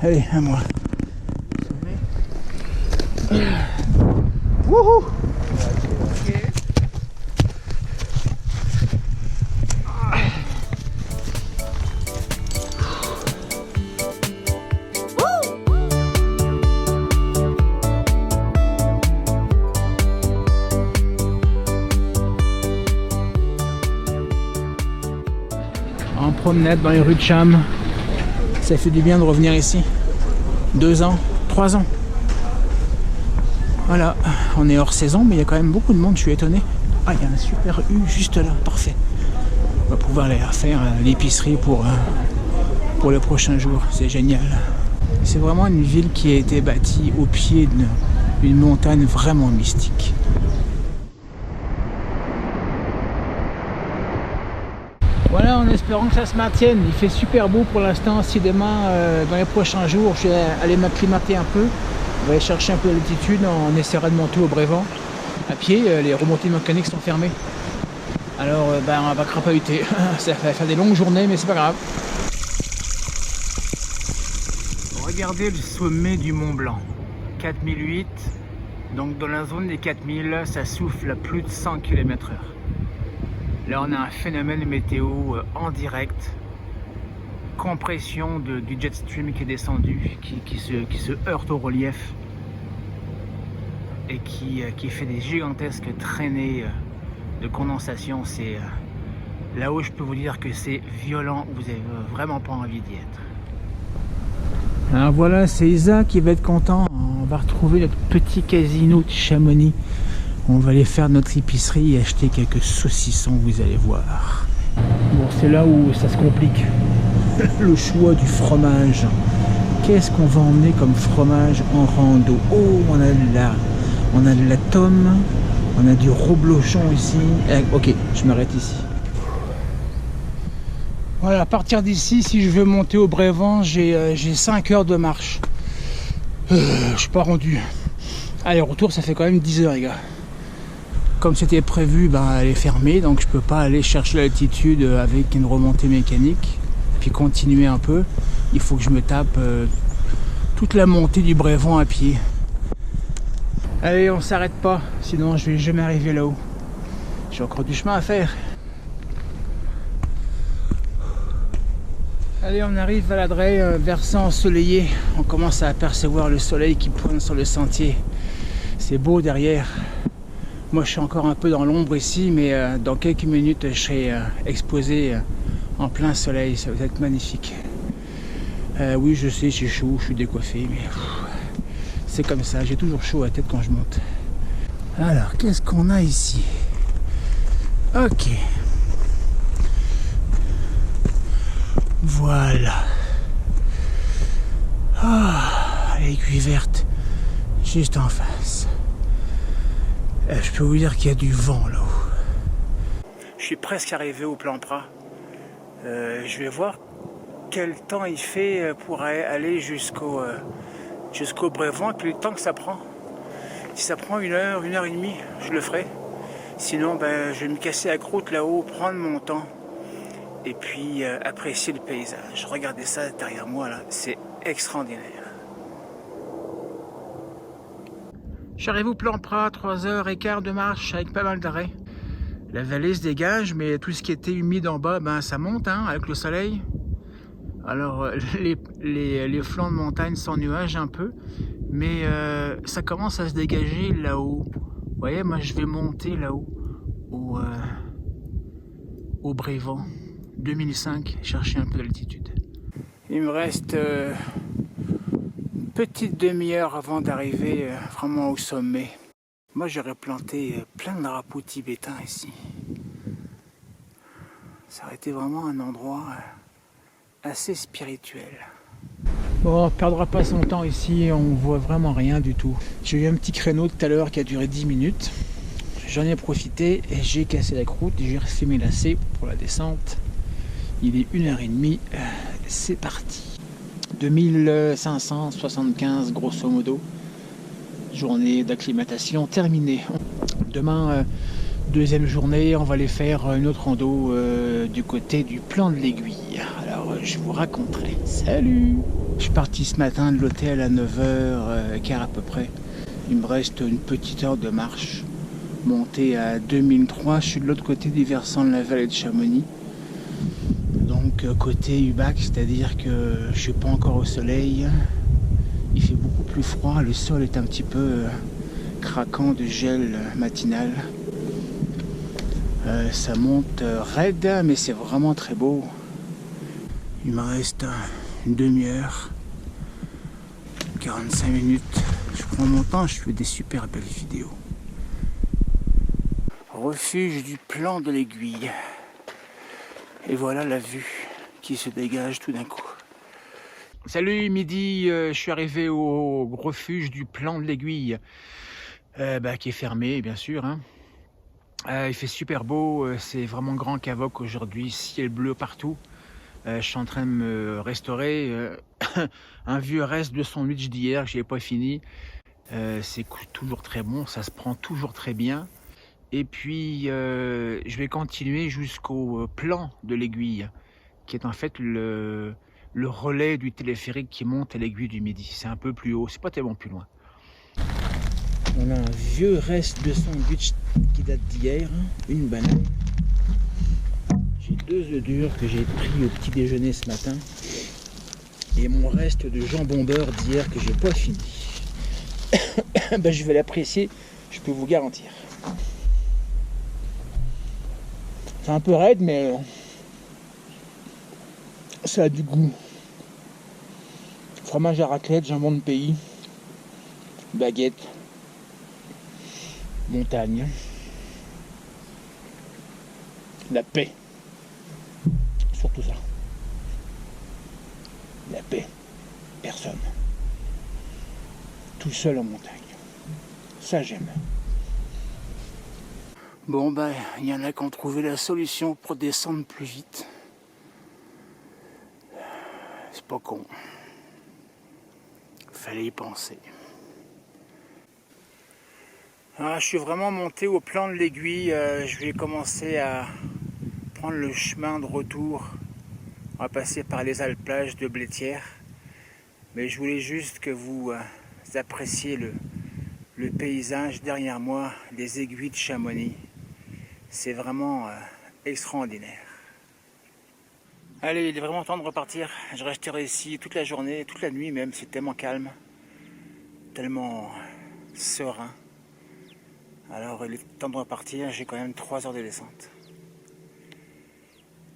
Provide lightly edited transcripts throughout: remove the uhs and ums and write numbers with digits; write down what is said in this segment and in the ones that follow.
Allez, à moi. Wouhou! En promenade dans les rues de Cham, ça fait du bien de revenir ici. 2 ans, 3 ans. Voilà, on est hors saison, mais il y a quand même beaucoup de monde, je suis étonné. Ah, il y a un super U juste là, parfait. On va pouvoir aller faire l'épicerie pour les prochains jours, c'est génial. C'est vraiment une ville qui a été bâtie au pied d'une montagne vraiment mystique. Voilà, en espérant que ça se maintienne. Il fait super beau pour l'instant. Si demain, dans les prochains jours, je vais aller m'acclimater un peu, on va aller chercher un peu d'altitude, on essaiera de monter au Brévent. À pied, les remontées mécaniques sont fermées. Alors, on va crapahuter. Ça va faire des longues journées, mais c'est pas grave. Regardez le sommet du Mont Blanc. 4008. Donc, dans la zone des 4000, ça souffle à plus de 100 km/h. Là, on a un phénomène météo en direct, compression du jet stream qui est descendu, qui se heurte au relief et qui fait des gigantesques traînées de condensation. C'est là-haut, je peux vous dire que c'est violent, vous n'avez vraiment pas envie d'y être. Alors voilà, c'est Isa qui va être content. On va retrouver notre petit casino de Chamonix. On va aller faire notre épicerie et acheter quelques saucissons, vous allez voir. Bon, c'est là où ça se complique. Le choix du fromage. Qu'est-ce qu'on va emmener comme fromage en rando? Oh, on a de la tome, on a du reblochon ici. Ok, je m'arrête ici. Voilà, à partir d'ici, si je veux monter au Brévent, j'ai 5 heures de marche. Je suis pas rendu. Allez, retour, ça fait quand même 10 heures, les gars. Comme c'était prévu, elle est fermée, donc je peux pas aller chercher l'altitude avec une remontée mécanique, puis continuer un peu. Il faut que je me tape toute la montée du Brévent à pied. Allez, on s'arrête pas, sinon je vais jamais arriver là-haut. J'ai encore du chemin à faire. Allez, on arrive à la Draye, versant ensoleillé. On commence à apercevoir le soleil qui pointe sur le sentier. C'est beau derrière. Moi, je suis encore un peu dans l'ombre ici, mais dans quelques minutes, je serai exposé en plein soleil. Ça va être magnifique. Oui, je sais, j'ai chaud, je suis décoiffé, mais c'est comme ça. J'ai toujours chaud à la tête quand je monte. Alors, qu'est-ce qu'on a ici? Ok. Voilà. Ah, l'aiguille verte, juste en face. Je peux vous dire qu'il y a du vent là-haut. Je suis presque arrivé au Plan Prat. Je vais voir quel temps il fait pour aller jusqu'au Brévent et puis le temps que ça prend. Si ça prend 1 heure, 1 heure et demie, je le ferai. Sinon, je vais me casser la croûte là-haut, prendre mon temps et puis apprécier le paysage. Regardez ça derrière moi là, c'est extraordinaire. Je suis arrivé au Plan Prat, 3h15 de marche avec pas mal d'arrêts. La vallée se dégage, mais tout ce qui était humide en bas, ça monte avec le soleil. Alors les flancs de montagne sont nuages un peu, mais ça commence à se dégager là-haut. Vous voyez, moi je vais monter là-haut, au Brévent, 2005, chercher un peu d'altitude. Il me reste petite demi-heure avant d'arriver vraiment au sommet. Moi j'aurais planté plein de drapeaux tibétains ici. Ça aurait été vraiment un endroit assez spirituel. Bon, on ne perdra pas son temps ici, on voit vraiment rien du tout. J'ai eu un petit créneau tout à l'heure qui a duré 10 minutes. J'en ai profité et j'ai cassé la croûte, j'ai refait mes lacets pour la descente. Il est 1h30, c'est parti. 2575 grosso modo. Journée d'acclimatation terminée. Demain, Deuxième journée, on va aller faire une autre rando du côté du plan de l'Aiguille. Alors je vous raconterai. Salut! Je suis parti ce matin de l'hôtel à 9h15 à peu près. Il me reste une petite heure de marche. Monté à 2003, je suis de l'autre côté du versant de la vallée de Chamonix. Donc côté Ubac, c'est-à-dire que je suis pas encore au soleil. Il fait beaucoup plus froid, le sol est un petit peu craquant de gel matinal. Ça monte raide, mais c'est vraiment très beau. Il me reste une demi-heure, 45 minutes. Je prends mon temps, je fais des super belles vidéos. Refuge du plan de l'Aiguille. Et voilà la vue qui se dégage tout d'un coup. Salut, midi, je suis arrivé au refuge du plan de l'Aiguille, qui est fermé bien sûr. Hein. Il fait super beau, c'est vraiment grand qu'avoc aujourd'hui, ciel bleu partout. Je suis en train de me restaurer un vieux reste de sandwich d'hier que je n'ai pas fini. C'est toujours très bon, ça se prend toujours très bien. Et puis je vais continuer jusqu'au plan de l'Aiguille, qui est en fait le relais du téléphérique qui monte à l'Aiguille du Midi. C'est un peu plus haut, c'est pas tellement plus loin. On a un vieux reste de sandwich qui date d'hier, une banane. J'ai 2 œufs durs que j'ai pris au petit déjeuner ce matin. Et mon reste de jambon beurre d'hier que j'ai pas fini. Je vais l'apprécier, je peux vous garantir. C'est un peu raide, mais ça a du goût. Fromage à raclette, jambon de pays, baguette, montagne, la paix. Surtout ça. La paix. Personne. Tout seul en montagne. Ça j'aime. Bon il y en a qui ont trouvé la solution pour descendre plus vite. C'est pas con. Fallait y penser. Alors, je suis vraiment monté au plan de l'Aiguille. Je vais commencer à prendre le chemin de retour. On va passer par les alplages de Blétière. Mais je voulais juste que vous appréciez le paysage derrière moi, des aiguilles de Chamonix. C'est vraiment extraordinaire. Allez, il est vraiment temps de repartir. Je resterai ici toute la journée, toute la nuit même. C'est tellement calme, tellement serein. Alors il est temps de repartir. J'ai quand même 3 heures de descente.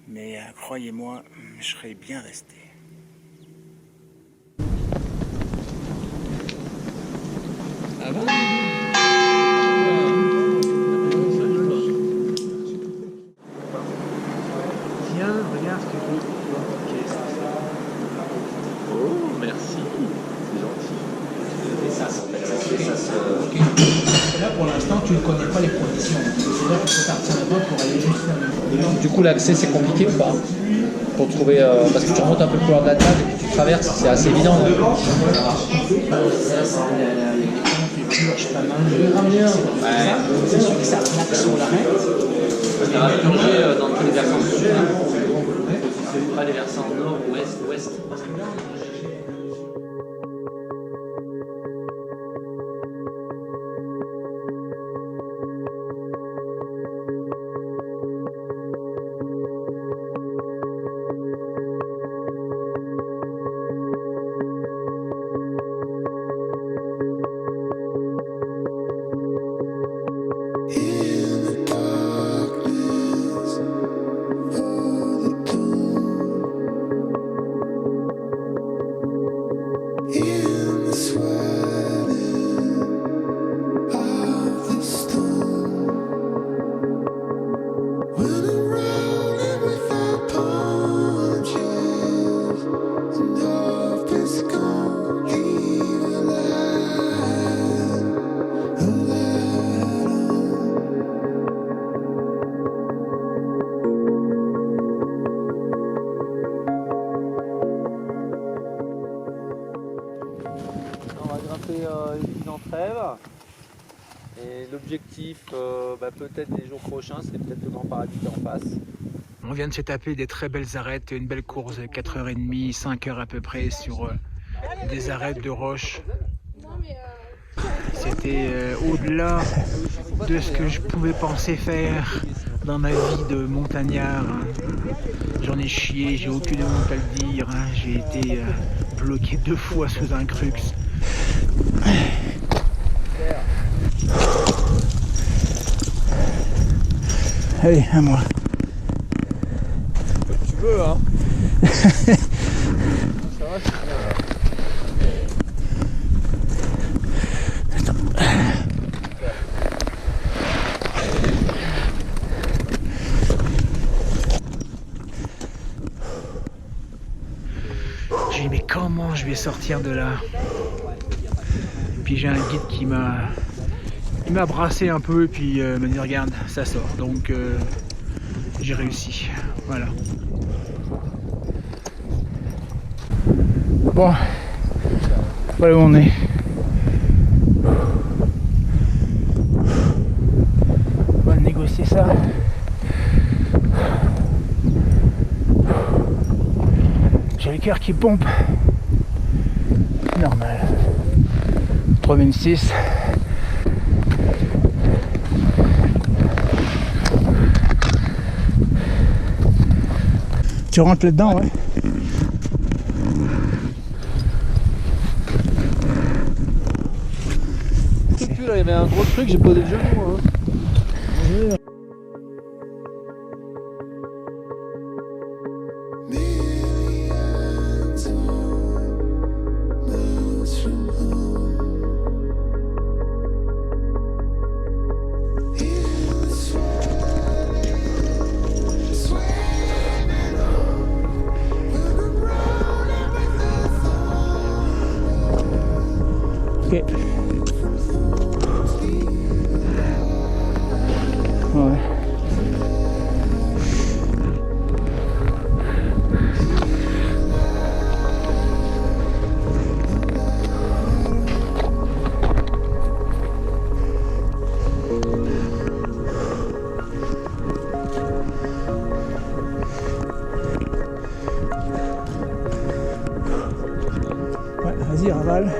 Mais croyez-moi, je serai bien resté. Ah bon? Tiens, regarde ce que je dis. Oh, merci, c'est gentil. Là, pour l'instant, tu ne connais pas les conditions. C'est-à-dire qu'il faut partir là-bas pour aller juste Du coup, l'accès, c'est compliqué ou pas? Pour trouver, parce que tu remontes un peu le couloir de la table et puis tu traverses, c'est assez évident. Ça, c'est pas mal. C'est sûr que ça plaque sur l'arrêt. On ira plonger dans tous les versants sud, pas les versants nord, ouest, ouest. Et l'objectif, peut-être les jours prochains, c'est peut-être le Grand Paradis qui est en face. On vient de se taper des très belles arêtes, une belle course de 4h30, 5h à peu près sur des arêtes de roches. C'était au-delà de ce que je pouvais penser faire dans ma vie de montagnard. J'en ai chié, j'ai aucune honte à le dire. J'ai été bloqué 2 fois sous un crux. Allez, à moi. Tu veux, hein. Ça va, c'est bien. J'ai dit mais comment je vais sortir de là? Et puis j'ai un guide qui m'a brassé un peu et puis m'a dit regarde ça sort, donc j'ai réussi, voilà. Bon, voilà où on est. On va négocier ça. J'ai le cœur qui pompe. Normal. 3006. Tu rentres là-dedans, ouais. Là, il y avait un gros truc, j'ai posé le genou. Hein. Ok. Ouais. Ouais, vas-y, ravale.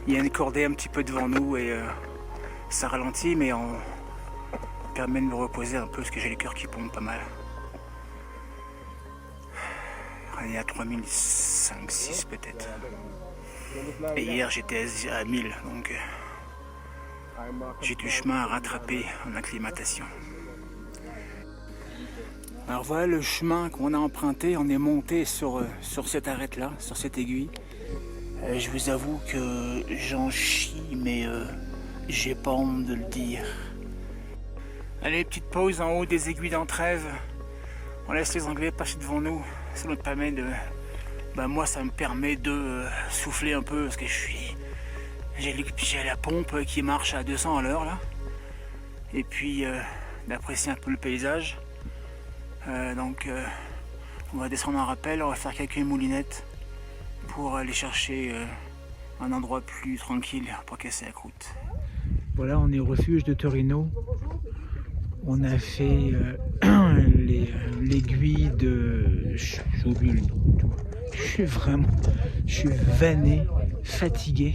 Il y a une cordée un petit peu devant nous et ça ralentit, mais on permet de me reposer un peu parce que j'ai le cœur qui pompe pas mal. On est à 3005-6 peut-être. Et hier j'étais à 1000, donc j'ai du chemin à rattraper en acclimatation. Alors voilà le chemin qu'on a emprunté, on est monté sur cette arête-là, sur cette aiguille. Je vous avoue que j'en chie, mais j'ai pas honte de le dire. Allez, petite pause en haut des aiguilles d'entrève. On laisse les Anglais passer devant nous. Ça nous permet de... moi, ça me permet de souffler un peu parce que j'ai la pompe qui marche à 200 à l'heure là. Et puis d'apprécier un peu le paysage. On va descendre en rappel, on va faire quelques moulinettes pour aller chercher un endroit plus tranquille pour casser la croûte. Voilà, on est au refuge de Torino. On a fait l'aiguille de... J'ai oublié le nom. Je suis vanné, fatigué.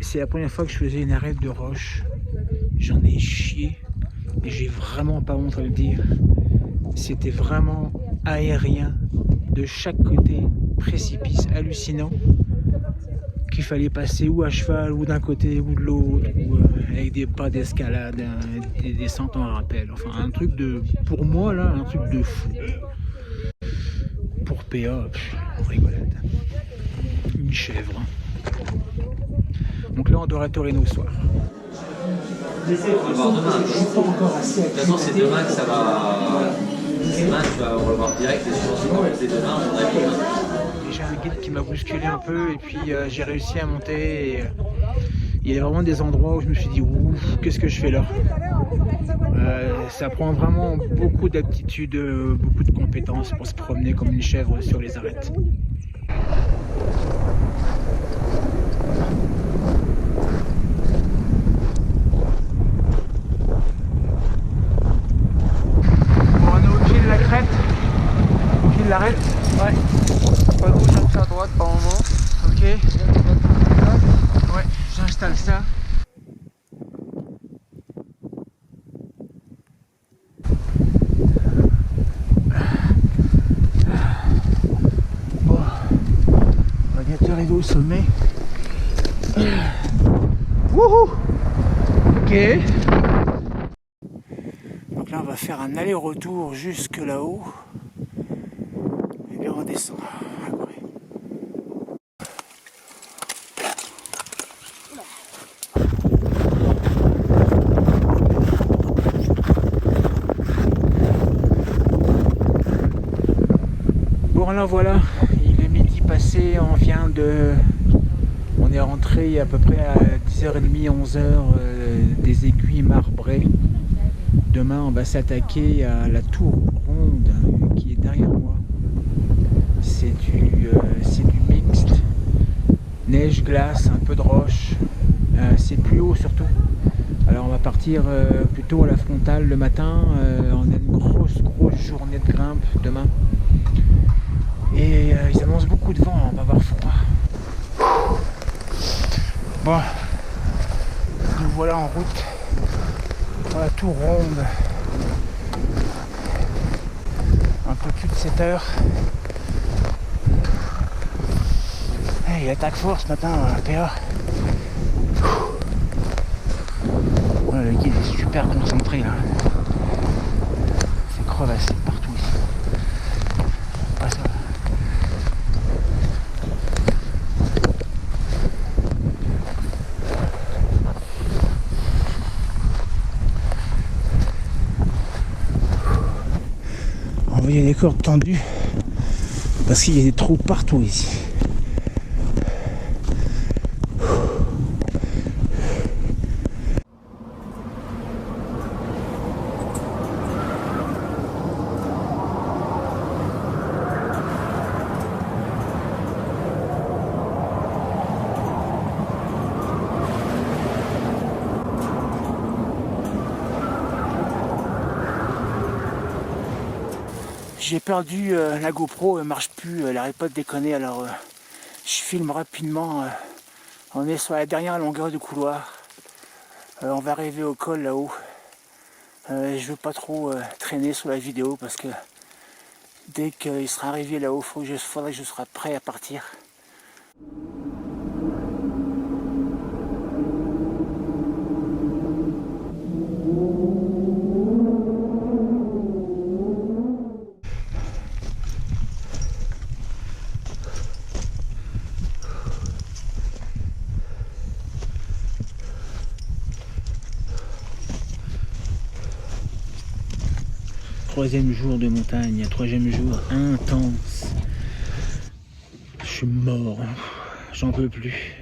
C'est la première fois que je faisais une arête de roche. J'en ai chié et j'ai vraiment pas honte à le dire. C'était vraiment aérien de chaque côté, précipice hallucinant qu'il fallait passer ou à cheval ou d'un côté ou de l'autre, ou avec des pas d'escalade, des descentes en rappel. Enfin un truc de, pour moi là, un truc de fou. Pour PA, rigolade. Une chèvre. Donc là on doit à Torino ce soir. On va voir demain. De toute façon, c'est demain que ça va. Demain, on va le voir direct et sur c'est demain, on a vu. J'ai un guide qui m'a bousculé un peu et puis j'ai réussi à monter. Il y a vraiment des endroits où je me suis dit, ouf, qu'est-ce que je fais là? Ça prend vraiment beaucoup d'aptitude, beaucoup de compétences pour se promener comme une chèvre sur les arêtes. Bon, on est au pied de la crête, au pied de l'arête. Ouais. Pas gauche, un peu à droite par moment. Ok. Ouais, j'installe ça. Bon, on va bientôt arriver au sommet. Wouhou! Ok. Donc là, on va faire un aller-retour jusque là-haut. Et on descend après. Bon là voilà, il est midi passé, on est rentré à peu près à 10h30, 11h des Aiguilles marbrées. Demain on va s'attaquer à la tour ronde qui est derrière moi. C'est du mixte, neige, glace, un peu de roche, c'est plus haut surtout. Alors on va partir plutôt à la frontale le matin, on a une grosse journée de grimpe demain. Et ils annoncent beaucoup de vent, on va avoir froid. Bon, nous voilà en route pour la tour ronde. Un peu plus de 7 heures. Il attaque fort ce matin, PA. Voilà, le guide est super concentré là. C'est crevassé partout ici. Ah, ça va. On voit des cordes tendues parce qu'il y a des trous partout ici. J'ai perdu la GoPro, elle marche plus, elle n'arrête pas de déconner, alors je filme rapidement. On est sur la dernière longueur du couloir. On va arriver au col là-haut. Je veux pas trop traîner sur la vidéo parce que dès qu'il sera arrivé là-haut, faudrait que je sois prêt à partir. 3e jour de montagne, 3e jour intense. Je suis mort, j'en peux plus.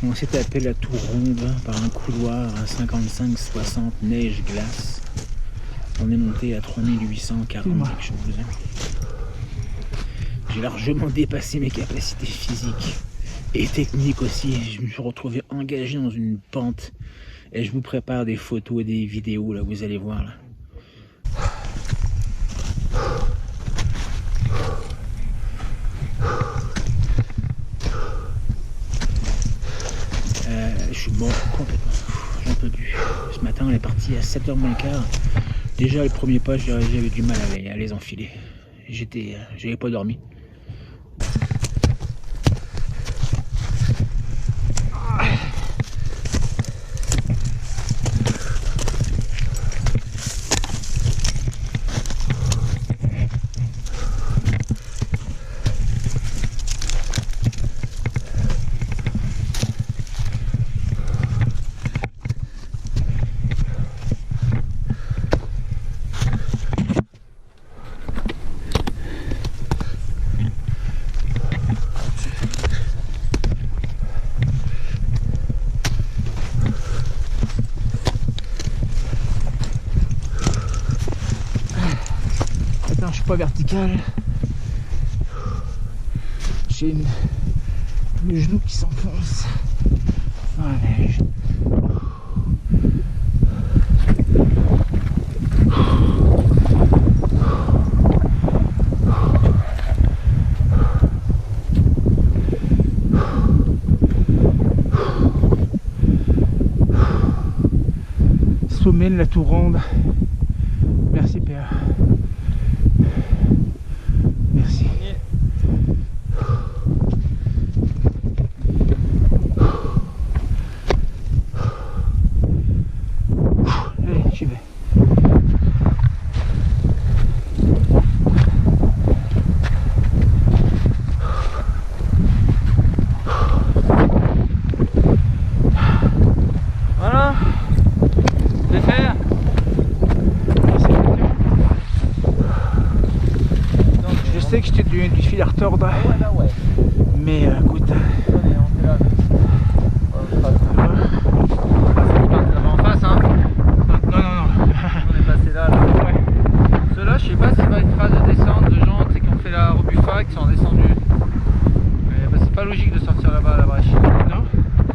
On s'est tapé la tour ronde par un couloir à 55-60 neige glace. On est monté à 3840 quelque chose. J'ai largement dépassé mes capacités physiques et techniques aussi. Je me suis retrouvé engagé dans une pente et je vous prépare des photos et des vidéos là, vous allez voir là. Je suis mort complètement, j'en peux plus. Ce matin on est parti à 7h moins le quart. Déjà le premier pas j'avais du mal à les enfiler. J'avais pas dormi. pas vertical. J'ai le genou qui s'enfonce dans la neige. Sommet de la Tour Ronde. Merci Père. Merci. Allez, j'y vais. Voilà. Je vais faire. Je sais que j'étais du fil à retordre, Ouais, là, ouais. mais écoute, On est là. En face, hein. non. On est passé là. Ouais. Ceux-là, je sais pas si c'est pas une phrase de descente de gens qui ont fait la rebufa qui sont descendus. Mais bah, c'est pas logique de sortir là-bas à la brèche. Non?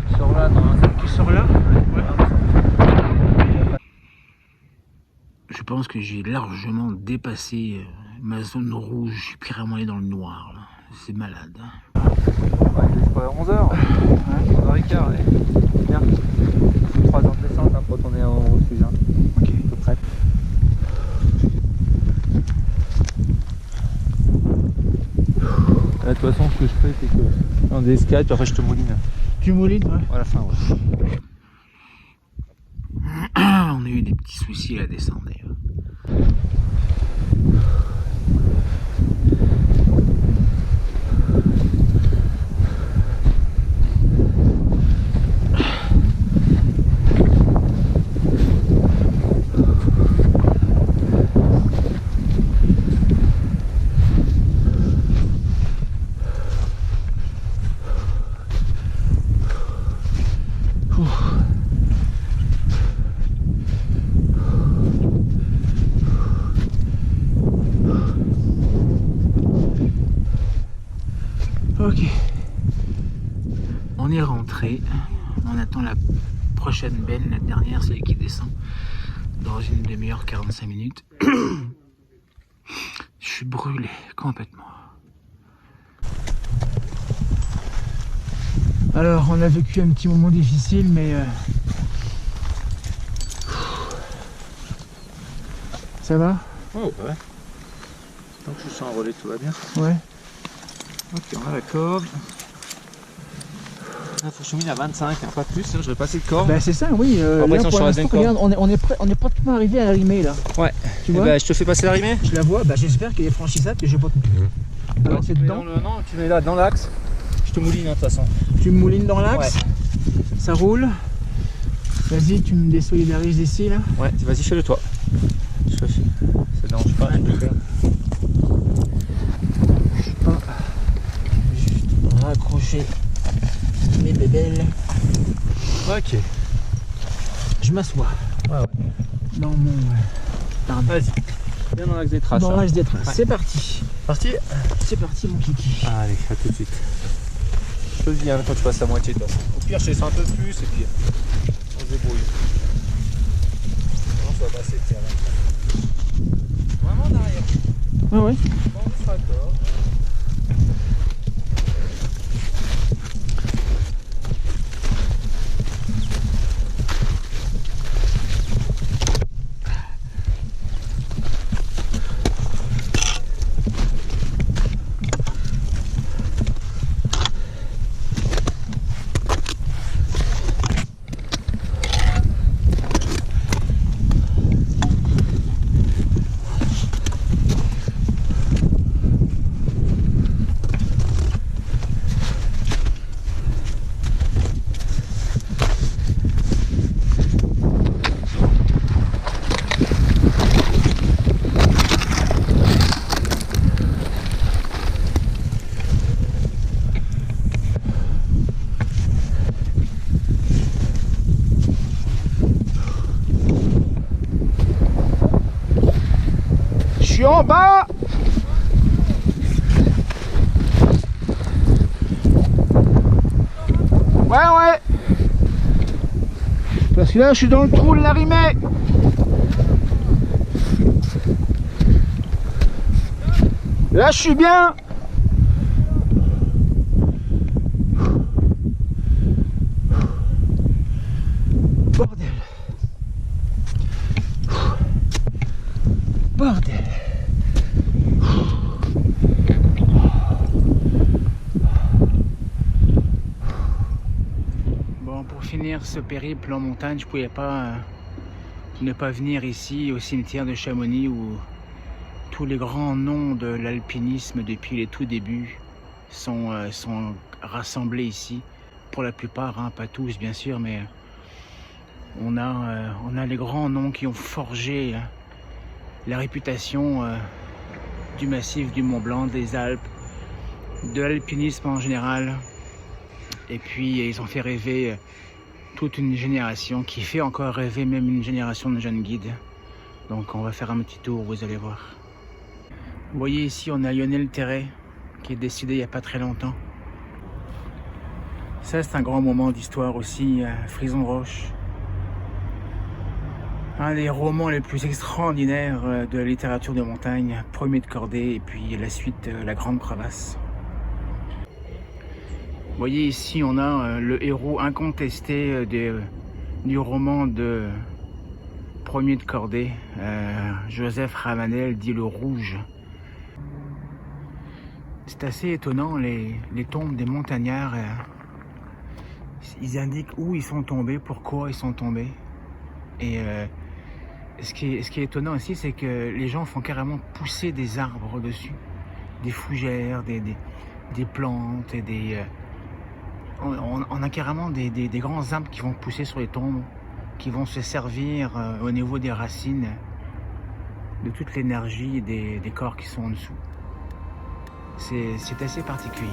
Tu sors là, dans un sac. Tu sors là? Ouais. Je pense que j'ai largement dépassé ma zone rouge. Je suis carrément allé dans le noir, là. C'est malade. Ouais, il est pas 11h. 11h15, ouais. C'est bien. 3 heures de descente hein, pour retourner au refuge. Hein. Ok. À peu près. Là, de toute façon, ce que je fais, c'est que on escalade, puis après je te mouline. Tu moulines, ouais. À la fin, ouais. On a eu des petits soucis à la descente d'ailleurs. Ok, on est rentré, on attend la prochaine benne, la dernière, celle qui descend dans une demi-heure, 45 minutes. Je suis brûlé complètement. Alors on a vécu un petit moment difficile, mais ça va? Oh, ouais. Tant que je sens un relais, tout va bien. Ouais. Ok, on a la corde. Il faut que je mette à 25, hein, pas plus, sinon je vais passer le corps. Bah c'est ça, oui. Après, Là, ça, pour je l'instant, serai regarde, on est pratiquement arrivé à l'arrimée là. Ouais. Tu vois? Bah, je te fais passer l'arrimée. Je la vois, bah j'espère qu'elle est franchissable, que j'ai pas tout. Alors c'est dedans. Non, tu mets là dans l'axe. Je te mouline hein, de toute façon. Tu me moulines dans l'axe, ça roule. Vas-y, tu me désolidarises ici là. Ouais, vas-y, fais-le toi. Ça dérange pas, je peux faire. Juste raccrocher mes bébelles. Ok. Je m'assois. Ouais. Dans mon pardon. Vas-y. Viens dans l'axe des traces. Dans hein. l'axe des traces. Ouais. C'est parti. Parti. C'est parti mon kiki. Allez, à tout de suite. Je te le dis hein, quand tu passes la moitié de toute façon. Au pire, je descends un peu plus et puis on se débrouille. Non, ça va passer, tiens. Vraiment en arrière. Ouais ouais. Bon, on sera d'accord. Je suis en bas. Parce que là je suis dans le trou de la Rimée. Là je suis bien. Bordel. Bordel. Bon, pour finir ce périple en montagne, je pouvais pas ne pas venir ici au cimetière de Chamonix où tous les grands noms de l'alpinisme depuis les tout débuts sont rassemblés ici. Pour la plupart, hein, pas tous bien sûr, mais on a les grands noms qui ont forgé la réputation du massif du Mont Blanc, des Alpes, de l'alpinisme en général. Et puis ils ont fait rêver toute une génération, qui fait encore rêver même une génération de jeunes guides. Donc on va faire un petit tour, vous allez voir. Vous voyez ici, on a Lionel Terray qui est décédé il n'y a pas très longtemps. Ça, c'est un grand moment d'histoire aussi, Frison Roche. Un des romans les plus extraordinaires de la littérature de montagne, Premier de cordée, et puis la suite, La Grande Crevasse. Vous voyez ici, on a le héros incontesté du roman de Premier de cordée, Joseph Ravanel, dit le Rouge. C'est assez étonnant, les tombes des montagnards, ils indiquent où ils sont tombés, pourquoi ils sont tombés. Et ce qui est étonnant aussi, c'est que les gens font carrément pousser des arbres dessus, des fougères, des plantes, et on a carrément des grands arbres qui vont pousser sur les tombes, qui vont se servir au niveau des racines de toute l'énergie des corps qui sont en dessous. C'est assez particulier.